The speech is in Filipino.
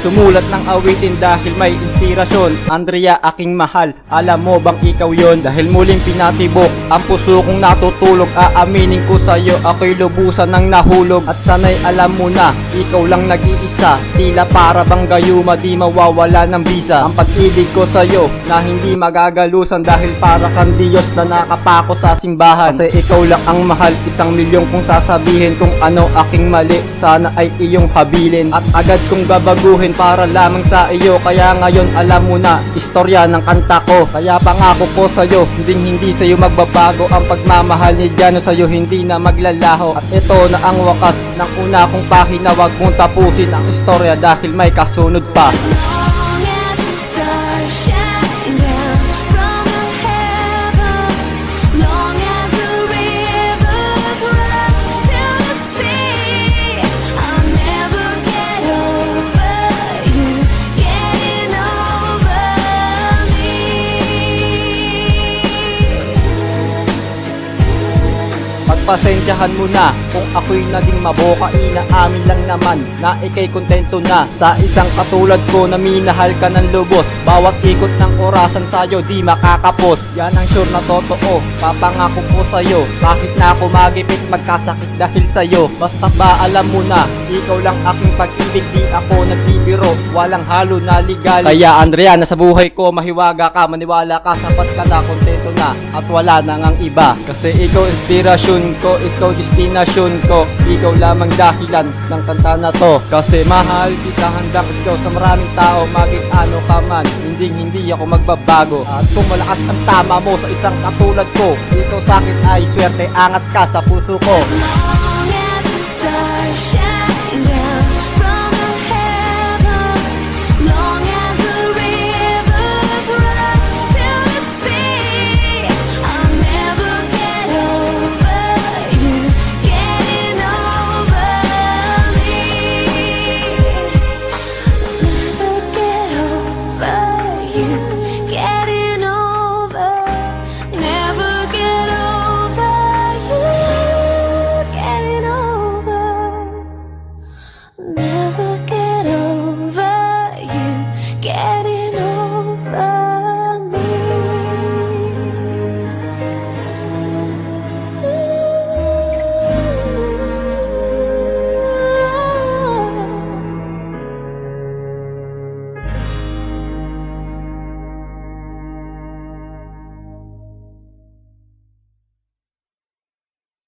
Sumulat ng awitin dahil may inspirasyon. Andrea, aking mahal, alam mo bang ikaw yon? Dahil muling pinatibok ang puso kong natutulog. Aaminin ko sa'yo, ako'y lubusan ng nahulog. At sana'y alam mo na, ikaw lang nag-iisa. Tila para bang gayuma, di mawawala ng bisa. Ang pag-ibig ko sa'yo na hindi magagalusan, dahil para kang Diyos na nakapako sa simbahan. Kasi ikaw lang ang mahal, 1,000,000 kung sasabihin kung ano aking mali, sana ay iyong habilin. At agad kong babaguhin para lamang sa iyo. Kaya ngayon alam mo na, istorya ng kanta ko. Kaya pangako ko sa'yo, hindi sa'yo magbabago. Ang pagmamahal ni Jano sa'yo hindi na maglalaho. At ito na ang wakas ng una kong pahina. Huwag mong tapusin ang istorya dahil may kasunod pa. Pasensyahan mo na kung ako'y naging maboka. Inaamin lang naman na ika'y kontento na sa isang katulad ko na minahal ka ng lubos. Bawat ikot ng orasan sa'yo di makakapos. Yan ang sure na totoo, papangako ko sa'yo. Kahit na ako magipit magkasakit dahil sa'yo. Basta ba alam mo na, ikaw lang aking pag-ibig, di ako nagbibiro. Walang halo na legal. Kaya Andrea, nasa buhay ko mahiwaga ka, maniwala ka, sapat ka na, kontento na, at wala na ngang iba. Kasi ikaw inspirasyon ko, ikaw destinasyon ko, ikaw lamang dahilan ng kanta na to. Kasi mahal kita hanggang ikaw sa maraming tao, maging ano ka man, hindi ako magbabago. At kung malakas ang tama mo sa isang katulad ko, ikaw sa'kin ay swerte, angat ka sa puso ko.